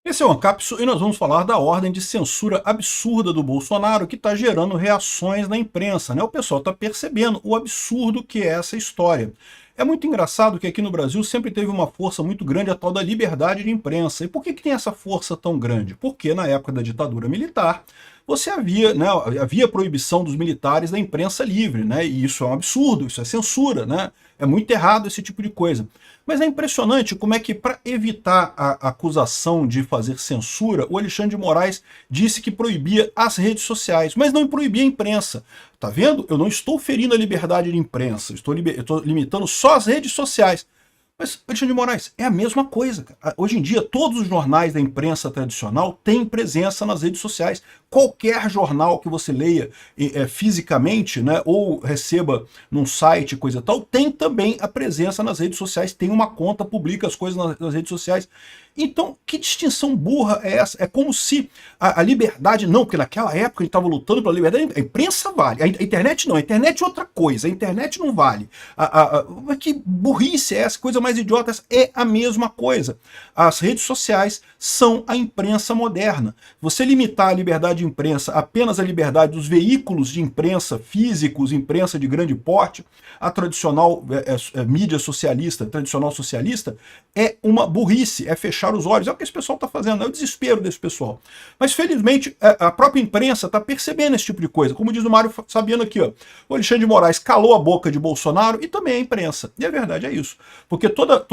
Esse é o Ancapsu e nós vamos falar da ordem de censura absurda do Bolsonaro que está gerando reações na imprensa, né? O pessoal está percebendo o absurdo que é essa história. É muito engraçado que aqui no Brasil sempre teve uma força muito grande a tal da liberdade de imprensa. E por que tem essa força tão grande? Porque na época da ditadura militar, havia proibição dos militares da imprensa livre, né? E isso é um absurdo, isso é censura, né? É muito errado esse tipo de coisa. Mas é impressionante como é que, para evitar a acusação de fazer censura, o Alexandre de Moraes disse que proibia as redes sociais, mas não proibia a imprensa. Tá vendo? Eu não estou ferindo a liberdade de imprensa, estou limitando só as redes sociais. Mas, Alexandre de Moraes, é a mesma coisa, cara. Hoje em dia, todos os jornais da imprensa tradicional têm presença nas redes sociais. Qualquer jornal que você leia fisicamente, né, ou receba num site, coisa tal, tem também a presença nas redes sociais, tem uma conta, publica as coisas nas redes sociais. Então, que distinção burra é essa? É como se a liberdade... Não, porque naquela época a gente estava lutando pela liberdade. A imprensa vale. A internet não. A internet é outra coisa. A internet não vale. Que burrice é essa? Coisa mais idiota. Essa é a mesma coisa. As redes sociais são a imprensa moderna. Você limitar a liberdade de imprensa apenas à liberdade dos veículos de imprensa físicos, imprensa de grande porte, a tradicional mídia socialista, tradicional socialista, é uma burrice. É fechar os olhos, é o que esse pessoal está fazendo, é o desespero desse pessoal. Mas felizmente a própria imprensa está percebendo esse tipo de coisa, como diz o Mário Fabiano aqui, ó, o Alexandre de Moraes calou a boca de Bolsonaro e também a imprensa, e a verdade é isso, porque toda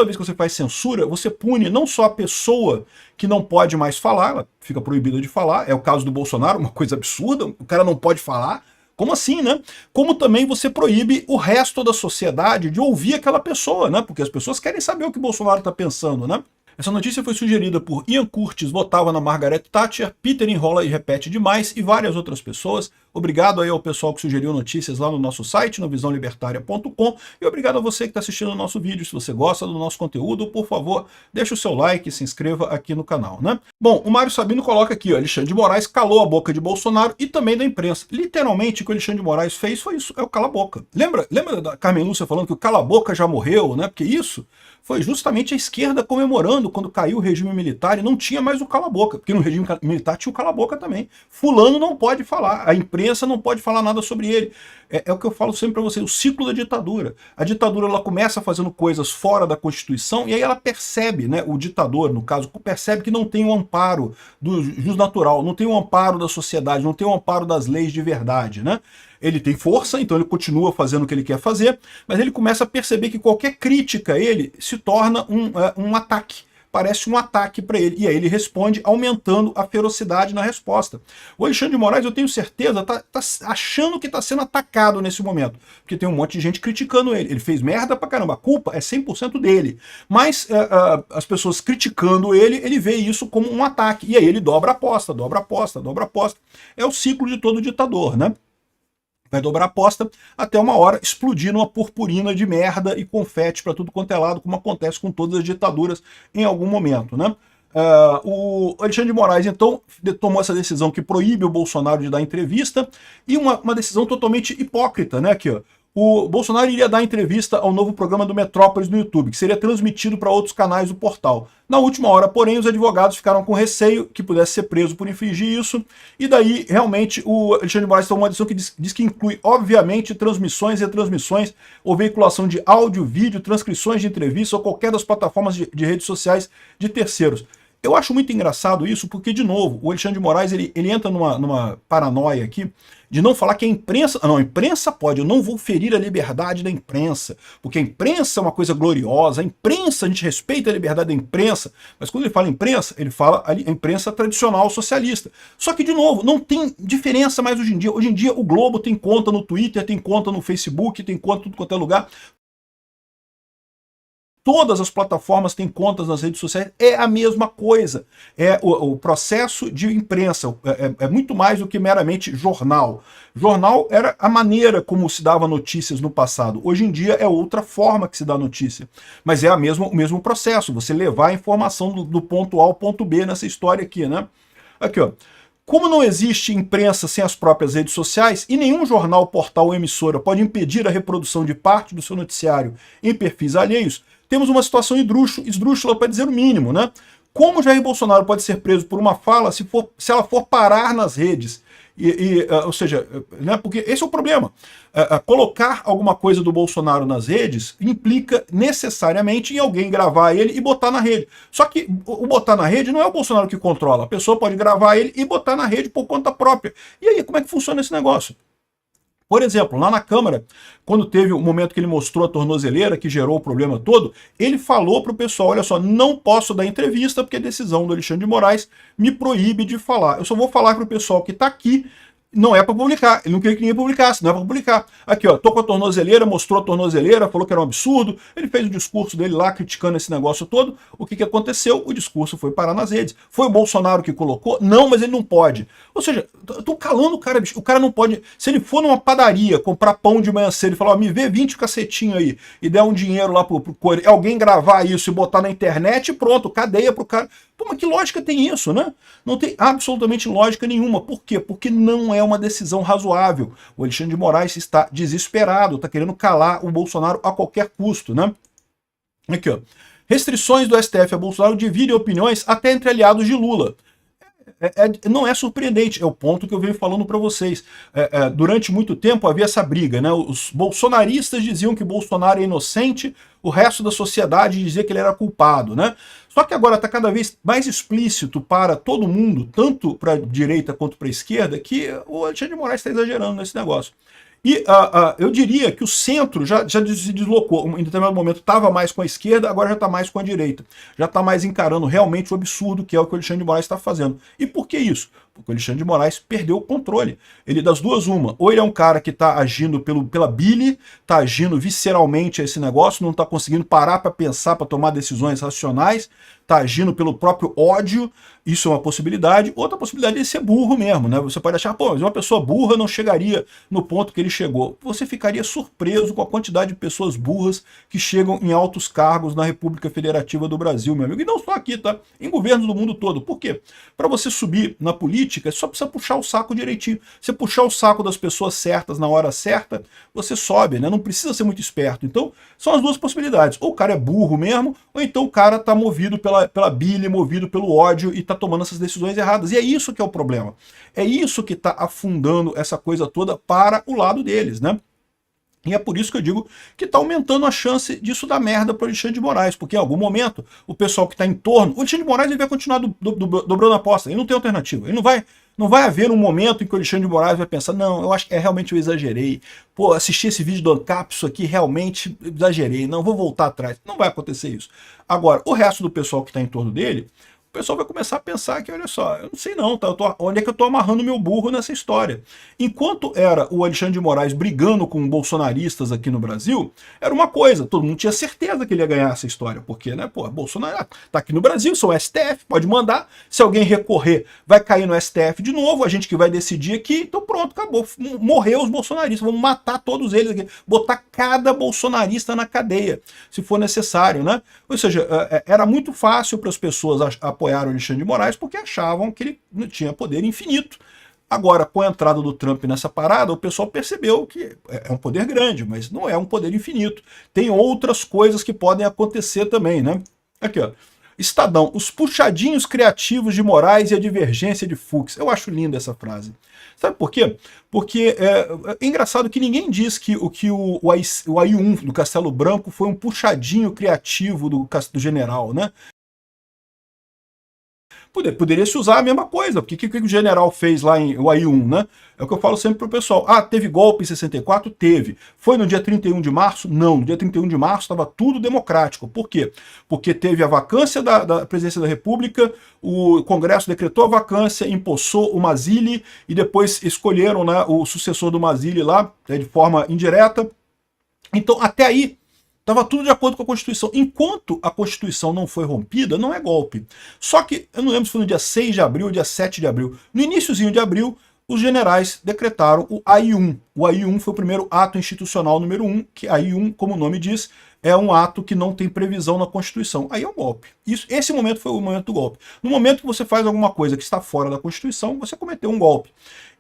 vez que você faz censura, você pune não só a pessoa que não pode mais falar, ela fica proibida de falar, é o caso do Bolsonaro, uma coisa absurda, o cara não pode falar. Como assim, né? Como também você proíbe o resto da sociedade de ouvir aquela pessoa, né? Porque as pessoas querem saber o que o Bolsonaro está pensando, né? Essa notícia foi sugerida por Ian Curtis, votava na Margaret Thatcher, Peter enrola e repete demais e várias outras pessoas. Obrigado aí ao pessoal que sugeriu notícias lá no nosso site, no visãolibertaria.com, e obrigado a você que está assistindo o nosso vídeo. Se você gosta do nosso conteúdo, por favor, deixe o seu like e se inscreva aqui no canal, né? Bom, o Mário Sabino coloca aqui, ó, Alexandre de Moraes calou a boca de Bolsonaro e também da imprensa. Literalmente, o que o Alexandre de Moraes fez foi isso, é o cala-boca. Lembra da Carmen Lúcia falando que o cala-boca já morreu, né? Porque isso foi justamente a esquerda comemorando quando caiu o regime militar e não tinha mais o cala-boca, porque no regime militar tinha o cala-boca também. Fulano não pode falar, a imprensa não pode falar nada sobre ele. É o que eu falo sempre para você, o ciclo da ditadura. A ditadura ela começa fazendo coisas fora da Constituição e aí ela percebe, né, o ditador, no caso, percebe que não tem o amparo do jus natural, não tem o amparo da sociedade, não tem o amparo das leis de verdade, né? Ele tem força, então ele continua fazendo o que ele quer fazer, mas ele começa a perceber que qualquer crítica a ele se torna um ataque. Parece um ataque para ele. E aí ele responde aumentando a ferocidade na resposta. O Alexandre de Moraes, eu tenho certeza, tá achando que está sendo atacado nesse momento. Porque tem um monte de gente criticando ele. Ele fez merda pra caramba. A culpa é 100% dele. Mas as pessoas criticando ele vê isso como um ataque. E aí ele dobra a aposta, dobra a aposta, dobra a aposta. É o ciclo de todo ditador, né? Vai dobrar a aposta até uma hora explodir numa purpurina de merda e confete para tudo quanto é lado, como acontece com todas as ditaduras em algum momento, né? O Alexandre de Moraes, então, tomou essa decisão que proíbe o Bolsonaro de dar entrevista, e uma decisão totalmente hipócrita, né? Aqui, ó. O Bolsonaro iria dar entrevista ao novo programa do Metrópolis no YouTube, que seria transmitido para outros canais do portal. Na última hora, porém, os advogados ficaram com receio que pudesse ser preso por infringir isso, e daí, realmente, o Alexandre de Moraes tomou uma decisão que diz que inclui, obviamente, transmissões, retransmissões, ou veiculação de áudio, vídeo, transcrições de entrevistas, ou qualquer das plataformas de redes sociais de terceiros. Eu acho muito engraçado isso, porque, de novo, o Alexandre de Moraes ele entra numa paranoia aqui de não falar que a imprensa... Não, a imprensa pode, eu não vou ferir a liberdade da imprensa, porque a imprensa é uma coisa gloriosa, a imprensa, a gente respeita a liberdade da imprensa, mas quando ele fala imprensa, ele fala a imprensa tradicional socialista. Só que, de novo, não tem diferença mais hoje em dia. Hoje em dia o Globo tem conta no Twitter, tem conta no Facebook, tem conta em tudo quanto é lugar. Todas as plataformas têm contas nas redes sociais, é a mesma coisa. É o processo de imprensa, é muito mais do que meramente jornal. Jornal era a maneira como se dava notícias no passado. Hoje em dia é outra forma que se dá notícia. Mas é o mesmo processo, você levar a informação do ponto A ao ponto B nessa história aqui, né? Aqui, ó. Como não existe imprensa sem as próprias redes sociais e nenhum jornal, portal ou emissora pode impedir a reprodução de parte do seu noticiário em perfis alheios, temos uma situação esdrúxula para dizer o mínimo, né? Como Jair Bolsonaro pode ser preso por uma fala se ela for parar nas redes? Ou seja, né, porque esse é o problema. Colocar alguma coisa do Bolsonaro nas redes implica necessariamente em alguém gravar ele e botar na rede. Só que o botar na rede não é o Bolsonaro que controla. A pessoa pode gravar ele e botar na rede por conta própria. E aí, como é que funciona esse negócio? Por exemplo, lá na Câmara, quando teve o momento que ele mostrou a tornozeleira, que gerou o problema todo, ele falou para o pessoal, olha só, não posso dar entrevista porque a decisão do Alexandre de Moraes me proíbe de falar. Eu só vou falar para o pessoal que está aqui, não é para publicar. Ele não queria que ninguém publicasse, não é para publicar. Aqui, ó, tô com a tornozeleira, mostrou a tornozeleira, falou que era um absurdo, ele fez o discurso dele lá criticando esse negócio todo. O que aconteceu? O discurso foi parar nas redes. Foi o Bolsonaro que colocou? Não, mas ele não pode. Ou seja, eu tô calando o cara, bicho. O cara não pode. Se ele for numa padaria comprar pão de manhã cedo e falar, ó, me vê 20 cacetinho aí e der um dinheiro lá pro alguém gravar isso e botar na internet, pronto, cadeia pro cara. Pô, mas que lógica tem isso, né? Não tem absolutamente lógica nenhuma. Por quê? Porque não é uma decisão razoável. O Alexandre de Moraes está desesperado, está querendo calar o Bolsonaro a qualquer custo, né? Aqui, ó. Restrições do STF a Bolsonaro dividem opiniões até entre aliados de Lula. Não é surpreendente, é o ponto que eu venho falando para vocês. Durante muito tempo havia essa briga, né? Os bolsonaristas diziam que Bolsonaro é inocente, o resto da sociedade dizia que ele era culpado, né? Só que agora está cada vez mais explícito para todo mundo, tanto para a direita quanto para a esquerda, que o Alexandre de Moraes está exagerando nesse negócio. E eu diria que o centro já se deslocou. Em determinado momento estava mais com a esquerda, agora já está mais com a direita. Já está mais encarando realmente o absurdo que é o que o Alexandre de Moraes está fazendo. E por que isso? Porque o Alexandre de Moraes perdeu o controle. Ele, das duas, uma. Ou ele é um cara que está agindo pela bile, está agindo visceralmente a esse negócio, não está conseguindo parar para pensar, para tomar decisões racionais, está agindo pelo próprio ódio, isso é uma possibilidade. Outra possibilidade é ser burro mesmo, né? Você pode achar, pô, mas uma pessoa burra não chegaria no ponto que ele chegou. Você ficaria surpreso com a quantidade de pessoas burras que chegam em altos cargos na República Federativa do Brasil, meu amigo. E não só aqui, tá? Em governos do mundo todo. Por quê? Para você subir na política, só precisa puxar o saco direitinho. Você puxar o saco das pessoas certas na hora certa, você sobe, né? Não precisa ser muito esperto. Então, são as duas possibilidades. Ou o cara é burro mesmo, ou então o cara tá movido pela bile, movido pelo ódio e tá tomando essas decisões erradas. E é isso que é o problema. É isso que está afundando essa coisa toda para o lado deles, né? E é por isso que eu digo que está aumentando a chance disso dar merda para o Alexandre de Moraes, porque em algum momento o pessoal que está em torno, o Alexandre de Moraes ele vai continuar dobrando a aposta, ele não tem alternativa, ele não vai haver um momento em que o Alexandre de Moraes vai pensar, não, eu acho que realmente eu exagerei, pô, assisti esse vídeo do Ancap, isso aqui realmente exagerei, não, vou voltar atrás. Não vai acontecer isso. Agora, o resto do pessoal que está em torno dele, o pessoal vai começar a pensar que, olha só, eu não sei não, tá? Onde é que eu tô amarrando meu burro nessa história? Enquanto era o Alexandre de Moraes brigando com bolsonaristas aqui no Brasil, era uma coisa, todo mundo tinha certeza que ele ia ganhar essa história, porque, né, pô, Bolsonaro tá aqui no Brasil, são STF, pode mandar, se alguém recorrer, vai cair no STF de novo, a gente que vai decidir aqui, então pronto, acabou, morreu os bolsonaristas, vamos matar todos eles aqui, botar cada bolsonarista na cadeia, se for necessário, né? Ou seja, era muito fácil para as pessoas apoiaram o Alexandre de Moraes porque achavam que ele tinha poder infinito. Agora, com a entrada do Trump nessa parada, o pessoal percebeu que é um poder grande, mas não é um poder infinito. Tem outras coisas que podem acontecer também, né? Aqui, ó. Estadão, os puxadinhos criativos de Moraes e a divergência de Fux. Eu acho linda essa frase. Sabe por quê? Porque é engraçado que ninguém diz que o AI-1 do Castelo Branco foi um puxadinho criativo do general, né? Poderia se usar a mesma coisa, porque o que o general fez lá em AI-1, né? É o que eu falo sempre pro pessoal. Ah, teve golpe em 64? Teve. Foi no dia 31 de março? Não. No dia 31 de março estava tudo democrático. Por quê? Porque teve a vacância da presidência da República, o Congresso decretou a vacância, empossou o Mazzilli e depois escolheram, né, o sucessor do Mazzilli lá, de forma indireta. Então, até aí, estava tudo de acordo com a Constituição. Enquanto a Constituição não foi rompida, não é golpe. Só que, eu não lembro se foi no dia 6 de abril ou dia 7 de abril. No iniciozinho de abril, os generais decretaram o AI-1. O AI-1 foi o primeiro ato institucional número 1, que AI-1, como o nome diz, é um ato que não tem previsão na Constituição. Aí é um golpe. Esse momento foi o momento do golpe. No momento que você faz alguma coisa que está fora da Constituição, você cometeu um golpe.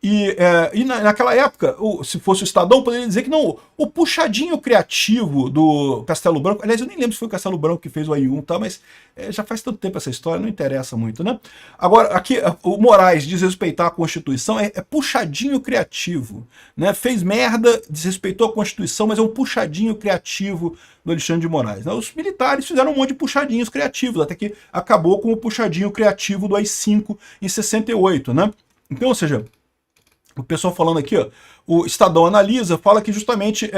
E naquela época, se fosse o Estadão, poderia dizer que não, o puxadinho criativo do Castelo Branco, aliás, eu nem lembro se foi o Castelo Branco que fez o AI-1, tá? Mas já faz tanto tempo essa história, não interessa muito, né? Agora, aqui, o Moraes desrespeitar a Constituição é puxadinho criativo, né? Fez merda, desrespeitou a Constituição, mas é um puxadinho criativo do Alexandre de Moraes, né? Os militares fizeram um monte de puxadinhos criativos, até que acabou com o puxadinho criativo do AI-5 em 68, né? Então, ou seja, o pessoal falando aqui, ó, o Estadão Analisa fala que justamente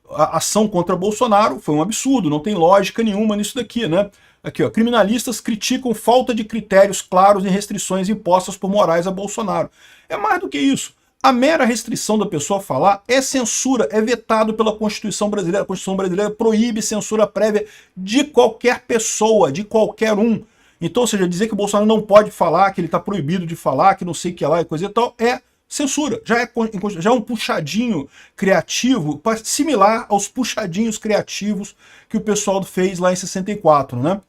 a ação contra Bolsonaro foi um absurdo, não tem lógica nenhuma nisso daqui, né? Aqui, ó, criminalistas criticam falta de critérios claros e restrições impostas por Moraes a Bolsonaro. É mais do que isso. A mera restrição da pessoa falar é censura, é vetado pela Constituição brasileira. A Constituição brasileira proíbe censura prévia de qualquer pessoa, de qualquer um. Então, ou seja, dizer que o Bolsonaro não pode falar, que ele está proibido de falar, que não sei o que lá e coisa e tal, é censura. Já é um puxadinho criativo, similar aos puxadinhos criativos que o pessoal fez lá em 64, né?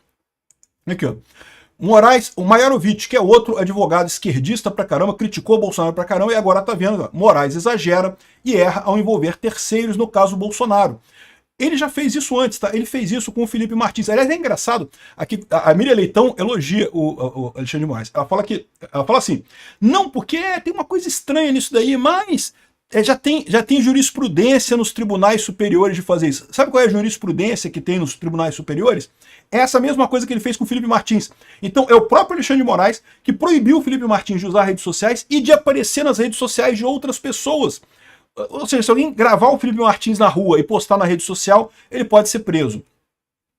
Aqui, ó. Moraes, o Mayarovitch, que é outro advogado esquerdista pra caramba, criticou o Bolsonaro pra caramba e agora tá vendo, ó, Moraes exagera e erra ao envolver terceiros no caso Bolsonaro. Ele já fez isso antes, tá? Ele fez isso com o Felipe Martins. Aliás, é engraçado, aqui a Miriam Leitão elogia o Alexandre de Moraes. Ela fala assim, não, porque tem uma coisa estranha nisso daí, mas já tem jurisprudência nos tribunais superiores de fazer isso. Sabe qual é a jurisprudência que tem nos tribunais superiores? É essa mesma coisa que ele fez com o Felipe Martins. Então é o próprio Alexandre de Moraes que proibiu o Felipe Martins de usar redes sociais e de aparecer nas redes sociais de outras pessoas. Ou seja, se alguém gravar o Felipe Martins na rua e postar na rede social, ele pode ser preso.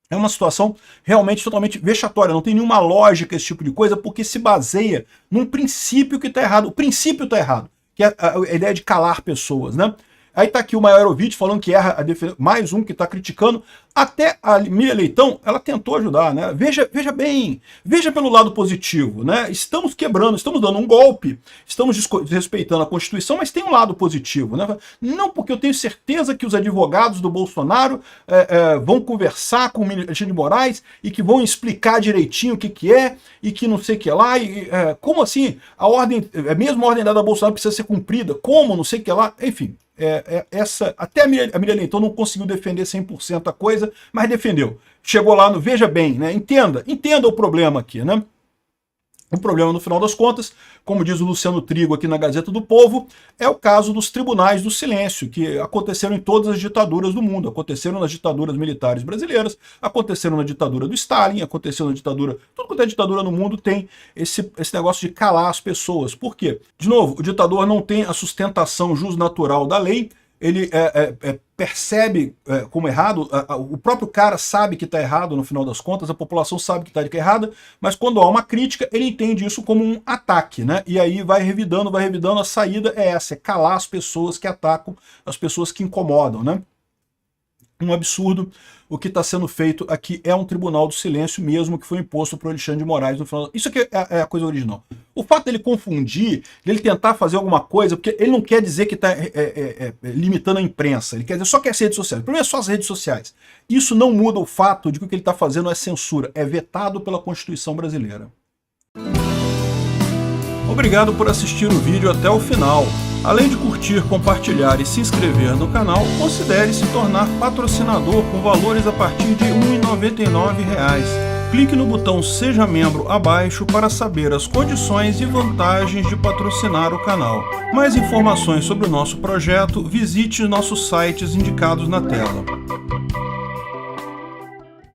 É uma situação realmente totalmente vexatória, não tem nenhuma lógica esse tipo de coisa, porque se baseia num princípio que está errado. O princípio está errado, que é a ideia de calar pessoas, né? Aí tá aqui o Mayarovitch falando que erra a defesa, mais um que está criticando. Até a Miriam Leitão, ela tentou ajudar, né? Veja bem, veja pelo lado positivo, né? Estamos quebrando, estamos dando um golpe, estamos desrespeitando a Constituição, mas tem um lado positivo, né? Não, porque eu tenho certeza que os advogados do Bolsonaro vão conversar com o Alexandre de Moraes e que vão explicar direitinho o que é e que não sei o que lá. Como assim? A mesma ordem dada a Bolsonaro precisa ser cumprida? Como? Não sei o que lá? Enfim. Até a Miriam Leitão não conseguiu defender 100% a coisa, mas defendeu. Chegou lá no veja bem, né? Entenda o problema aqui, né? O problema, no final das contas, como diz o Luciano Trigo aqui na Gazeta do Povo, é o caso dos tribunais do silêncio, que aconteceram em todas as ditaduras do mundo. Aconteceram nas ditaduras militares brasileiras, aconteceram na ditadura do Stalin, aconteceu na ditadura... Tudo quanto é ditadura no mundo tem esse negócio de calar as pessoas. Por quê? De novo, o ditador não tem a sustentação jusnatural da lei, ele percebe como errado, o próprio cara sabe que está errado no final das contas, a população sabe que está errada, mas quando há uma crítica, ele entende isso como um ataque, né? E aí vai revidando, a saída é essa, é calar as pessoas que atacam, as pessoas que incomodam, né? Um absurdo. O que está sendo feito aqui é um tribunal do silêncio mesmo que foi imposto para o Alexandre de Moraes no final. Isso aqui é a coisa original. O fato dele confundir, dele tentar fazer alguma coisa, porque ele não quer dizer que está limitando a imprensa, ele quer dizer só que as redes sociais. O problema é só as redes sociais. Isso não muda o fato de que o que ele está fazendo é censura, é vetado pela Constituição brasileira. Obrigado por assistir o vídeo até o final. Além de curtir, compartilhar e se inscrever no canal, considere se tornar patrocinador com valores a partir de R$ 1,99. Clique no botão Seja Membro abaixo para saber as condições e vantagens de patrocinar o canal. Mais informações sobre o nosso projeto, visite nossos sites indicados na tela.